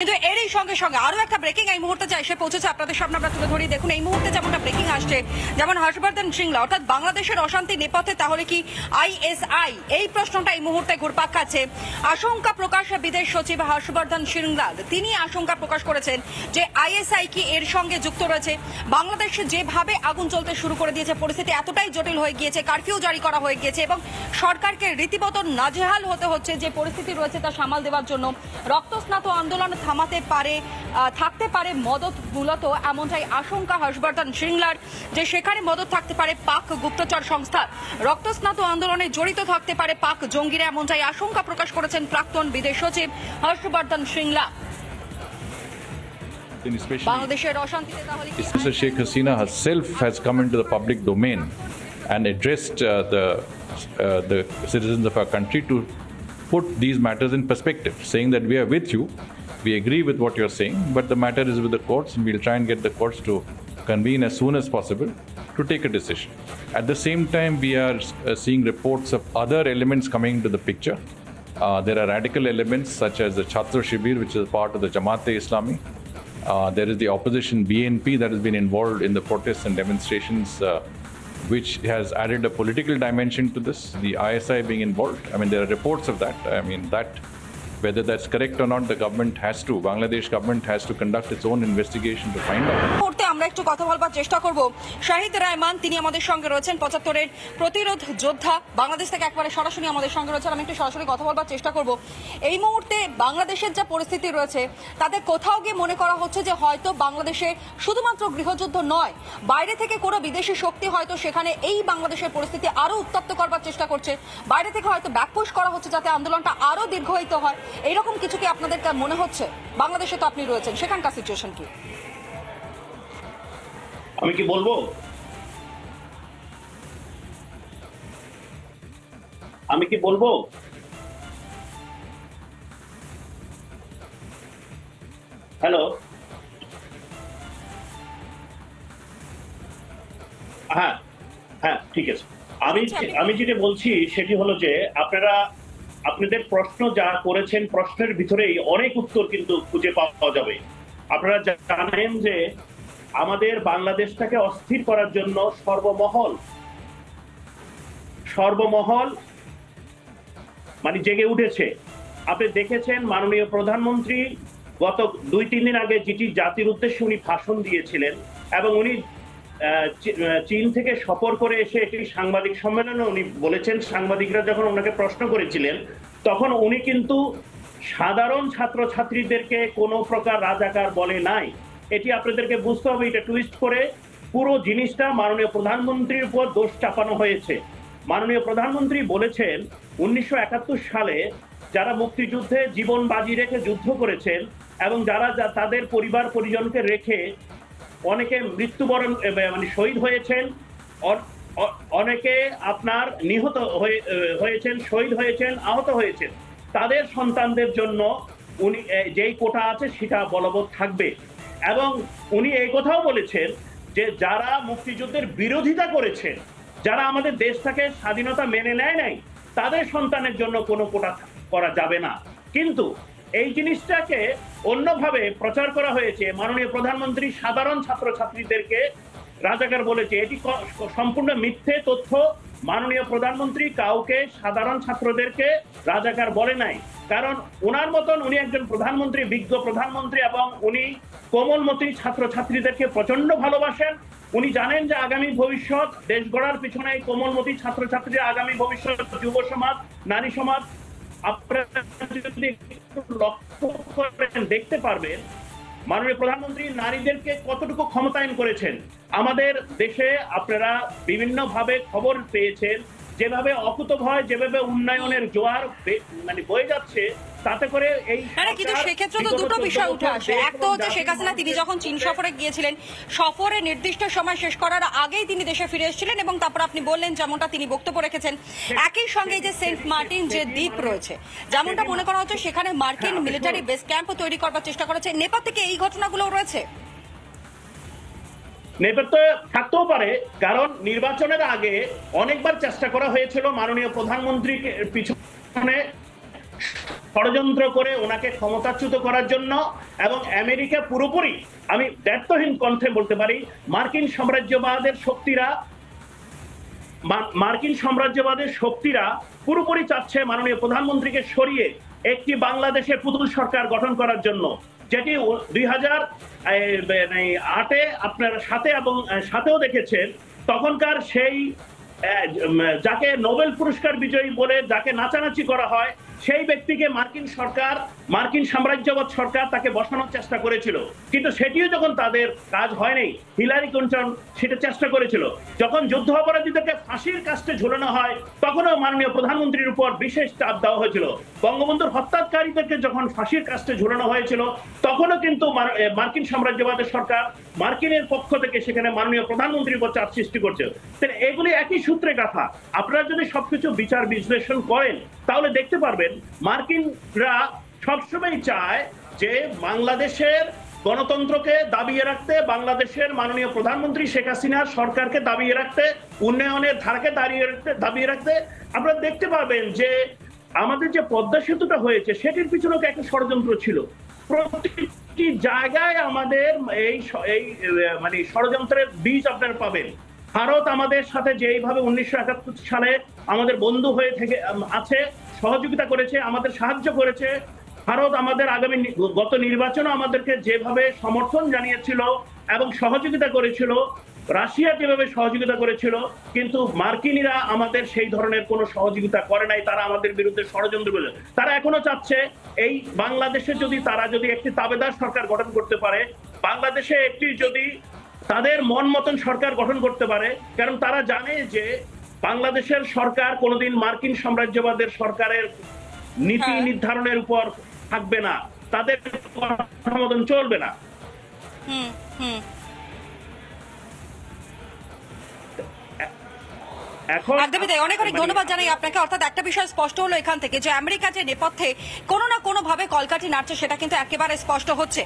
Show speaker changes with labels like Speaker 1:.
Speaker 1: কিন্তু এরই সঙ্গে সঙ্গে আরো একটা ব্রেকিং এই মুহূর্তে এসে পৌঁছেছে আপনাদের সামনে আমরা তুলে ধরি। দেখুন এই মুহূর্তে যেমনটা ব্রেকিং আসছে, যেমন হর্ষবর্ধন শ্রিংলা অর্থাৎ বাংলাদেশের অশান্তি নেপথ্যে তাহলে কি আইএসআই, এই প্রশ্নটা এই মুহূর্তে ঘুরপাক খাচ্ছে। আশঙ্কা প্রকাশে বিদেশ সচিব হর্ষবর্ধন শ্রিংলা তিনি আশঙ্কা প্রকাশ করেছেন যে আইএসআই কি এর সঙ্গে যুক্ত রয়েছে। বাংলাদেশে যেভাবে আগুন জ্বলতে শুরু করে দিয়েছে, পরিস্থিতি এতটাই জটিল হয়ে গিয়েছে, কারফিউ জারি করা হয়ে গিয়েছে এবং সরকারকে রীতিমতো নাজেহাল হতে হচ্ছে যে পরিস্থিতি রয়েছে তা সামাল দেওয়ার জন্য। রক্তস্নাত আন্দোলন থামাতে পারে থাকতে পারে মদত, মূলত এমনটাই আশঙ্কা হর্ষবর্ধন শ্রিংলার, যে সেখানে মদত থাকতে পারে পাক গুপ্তচর সংস্থা, রক্তস্নাত আন্দোলনে জড়িত থাকতে পারে পাক জঙ্গিরা, এমনটাই আশঙ্কা প্রকাশ করেছেন প্রাক্তন বিদেশ সচিব হর্ষবর্ধন শ্রিংলা। বাংলাদেশের অশান্তিতে তাহলে
Speaker 2: Mr. Sheikh Hasina herself has come into the public domain and addressed the citizens of our country to put these matters in perspective, saying that we are with you, we agree with what you're saying, but the matter is with the courts and we'll try and get the courts to convene as soon as possible to take a decision. At the same time, we are seeing reports of other elements coming into the picture. There are radical elements such as the Chhatra Shibir, which is part of the Jamaat-e-Islami. There is the opposition BNP that has been involved in the protests and demonstrations, which has added a political dimension to this, the ISI being involved. I mean, there are reports of that. I mean, that whether that's correct or not, the government has to, Bangladesh government has to conduct its own investigation to find out.
Speaker 1: আমরা একটু কথা বলবার চেষ্টা করব শাহিদ রায়মান, তিনি আমাদের সঙ্গে রয়েছেন, 75-এর প্রতিরোধ যোদ্ধা, বাংলাদেশ থেকে একবারে সরাসরি আমাদের সঙ্গে রয়েছেন। আমি একটু সরাসরি কথা বলবার চেষ্টা করব। এই মুহূর্তে বাংলাদেশের যা পরিস্থিতি রয়েছে তাতে কোথাও গিয়ে মনে করা হচ্ছে যে হয়তো বাংলাদেশে শুধুমাত্র গৃহযুদ্ধ নয়, বাইরে থেকে কোনো বিদেশি শক্তি হয়তো সেখানে এই বাংলাদেশের পরিস্থিতি আরো উত্তপ্ত করবার চেষ্টা করছে, বাইরে থেকে হয়তো ব্যাকপুশ করা হচ্ছে যাতে আন্দোলনটা আরো দীর্ঘায়িত হয়। এইরকম কিছু কি আপনাদের মনে হচ্ছে? বাংলাদেশে তো আপনি রয়েছেন, সেখানকার সিচুয়েশন কি?
Speaker 3: আমি কি বলবো? হ্যালো, হ্যাঁ হ্যাঁ ঠিক আছে। আমি যেটা বলছি সেটি হলো যে আপনাদের প্রশ্ন যা করেছেন, প্রশ্নের ভিতরেই অনেক উত্তর কিন্তু খুঁজে পাওয়া যাবে। আপনারা জানেন যে আমাদের বাংলাদেশটাকে অস্থির করার জন্য সর্বমহল মানে জেগে উঠেছে। আপনি দেখেছেন মাননীয় প্রধানমন্ত্রী গত 2-3 দিন আগে যেটি জাতির উদ্দেশ্যে উনি ভাষণ দিয়েছিলেন এবং উনি চীন থেকে সফর করে এসে একটি সাংবাদিক সম্মেলনে উনি বলেছেন, সাংবাদিকরা যখন ওনাকে প্রশ্ন করেছিলেন তখন উনি কিন্তু সাধারণ ছাত্রছাত্রীদেরকে কোনো প্রকার রাজাকার বলে নাই। এটি আপনাদেরকে বুঝতে হবে। এটা টুইস্ট করে পুরো জিনিসটা মাননীয় প্রধানমন্ত্রীর উপর দোষ চাপানো হয়েছে। মাননীয় প্রধানমন্ত্রী বলেছেন 1971 সালে যারা মুক্তিযুদ্ধে জীবন বাজি রেখে যুদ্ধ করেছেন এবং যারা তাদের পরিবার পরিজনকে রেখে অনেকে মৃত্যুবরণ মানে শহীদ হয়েছেন, অনেকে আপনার নিহত হয়েছেন, শহীদ হয়েছেন, আহত হয়েছেন, তাদের সন্তানদের জন্য উনি যেই কোটা আছে সেটা বলবৎ থাকবে। এবং উনি এই কথাও বলেছেন যে যারা মুক্তিযুদ্ধের বিরোধিতা করেছেন, যারা আমাদের দেশটাকে স্বাধীনতা মেনে নেয় নাই, তাদের সন্তানের জন্য কোনো কোটা করা যাবে না। কিন্তু এই জিনিসটাকে অন্যভাবে প্রচার করা হয়েছে। মাননীয় প্রধানমন্ত্রী সাধারণ ছাত্রছাত্রীদেরকে রাজাকার বলেছে, এটি সম্পূর্ণ মিথ্যে তথ্য। মাননীয় প্রধানমন্ত্রী কাউকে সাধারণ ছাত্রদেরকে রাজাকার বলে নাই, কারণ ওনার মতন উনি একজন প্রধানমন্ত্রী, বিজ্ঞ প্রধানমন্ত্রী এবং উনি কোমলমতি ছাত্রছাত্রীদেরকে প্রচন্ড ভালোবাসেন। উনি জানেন যে আগামী ভবিষ্যৎ দেশ গড়ার পিছনে কোমলমতি ছাত্রছাত্রীরা, আগামী ভবিষ্যৎ যুব সমাজ, নারী সমাজ। আপনারা যদি লক্ষ্য করেন দেখতে পারবেন মাননীয় প্রধানমন্ত্রী নারীদেরকে কতটুকু ক্ষমতায়ন করেছেন। আমাদের দেশে আপনারা বিভিন্ন ভাবে খবর পেয়েছেন যেভাবে অকুতভয়, যেভাবে উন্নয়নের জোয়ার মানে বয়ে যাচ্ছে, তাতে করে এই
Speaker 1: কিন্তু সেক্ষেত্রে তো দুটো বিষয় উঠে আসে। এক তো হচ্ছে শেখ হাসিনা তিনি যখন চীন সফরে গিয়েছিলেন, সফরে নির্দিষ্ট সময় শেষ করার আগেই তিনি দেশে ফিরে এসেছিলেন এবং তারপর আপনি বললেন যেমনটা তিনি বক্তব্য রেখেছেন। একই সঙ্গে যে সেন্ট মার্টিন যে দ্বীপ রয়েছে, যেমনটা মনে করা হচ্ছে সেখানে মার্কিন মিলিটারি বেস ক্যাম্প তৈরি করবার চেষ্টা করেছে, নেপাল থেকে এই ঘটনাগুলো রয়েছে।
Speaker 3: নেপথ্য থাকতেও পারে, কারণ নির্বাচনের আগে অনেকবার চেষ্টা করা হয়েছিল মাননীয় প্রধানমন্ত্রীকে পিছনে ষড়যন্ত্র করে ওনাকে ক্ষমতাচ্যুত করার জন্য, এবং আমেরিকা পুরোপুরি, আমি দ্ব্যর্থহীন কণ্ঠে বলতে পারি, মার্কিন সাম্রাজ্যবাদের শক্তিরা পুরোপুরি চাচ্ছে মাননীয় প্রধানমন্ত্রীকে সরিয়ে একটি বাংলাদেশের পুতুল সরকার গঠন করার জন্য, যেটি 2008-এ আপনারা সাথেও দেখেছেন। তখনকার সেই যাকে নোবেল পুরস্কার বিজয়ী বলে যাকে নাচানাচি করা হয়, সেই ব্যক্তিকে মার্কিন সাম্রাজ্যবাদ সরকার তাকে বসানোর চেষ্টা করেছিল, কিন্তু সেটিও যখন তাদের কাজ হয়নি, হিলারি ক্লিনটন সেটা চেষ্টা করেছিল। যখন যুদ্ধ অপরাধীদেরকে ফাঁসির কাস্টে ঝুলানো হয়, তখনও মাননীয় প্রধানমন্ত্রীর উপর বিশেষ চাপ দেওয়া হয়েছিল। বঙ্গবন্ধুর হত্যাকারীদেরকে যখন ফাঁসির কাস্টে ঝুলানো হয়েছিল, তখনও কিন্তু মার্কিন সাম্রাজ্যবাদের সরকার মার্কিনের পক্ষ থেকে সেখানে মাননীয় প্রধানমন্ত্রীর উপর চাপ সৃষ্টি করছে। এগুলি একই সূত্রে গাঁথা। আপনারা যদি সবকিছু বিচার বিশ্লেষণ করেন, তাহলে দেখতে পারবেন মার্কিনরা সবসময় চায় যে বাংলাদেশের গণতন্ত্রকে দাবিয়ে রাখতে, বাংলাদেশের মাননীয় প্রধানমন্ত্রী শেখ হাসিনার সরকারকে দাবিয়ে রাখতে, উন্নয়নের ধারাকে দাবিয়ে রাখতে। আপনারা দেখতে পাবেন যে আমাদের যে পদ্মা সেতুটা হয়েছে, সেটির পিছনে একটা ষড়যন্ত্র ছিল। প্রতিটি জায়গায় আমাদের এই মানে ষড়যন্ত্রের বীজ আপনারা পাবেন। ভারত আমাদের সাথে যেইভাবে 1971 সালে আমাদের বন্ধু হয়ে আছে, সহযোগিতা করেছে, আমাদের সাহায্য করেছে। ভারত আমাদের গত নির্বাচনে আমাদেরকে যেভাবে সমর্থন জানিয়েছিল এবং সহযোগিতা করেছিল, রাশিয়া যেভাবে সহযোগিতা করেছিল, কিন্তু মার্কিনিরা আমাদের সেই ধরনের কোনো সহযোগিতা করে নাই। তারা আমাদের বিরুদ্ধে ষড়যন্ত্র করে। তারা এখনো চাচ্ছে এই বাংলাদেশে তারা যদি একটি তাবেদার সরকার গঠন করতে পারে, বাংলাদেশে একটি যদি তাদের মন মতন সরকার গঠন করতে পারে, কারণ তারা জানে যে বাংলাদেশের সরকার কোনোদিন মার্কিন সাম্রাজ্যবাদের সরকারের নীতি নির্ধারণের উপর থাকবে না, তাদের কথা মতন চলবে না।
Speaker 1: একদমই তাই। অনেক ধন্যবাদ জানাই আপনাকে। অর্থাৎ একটা বিষয় স্পষ্ট হলো এখান থেকে যে আমেরিকা যে নেপথ্যে কোনো না কোনো ভাবে কলকাঠি নাড়ছে, সেটা কিন্তু একেবারে স্পষ্ট হচ্ছে।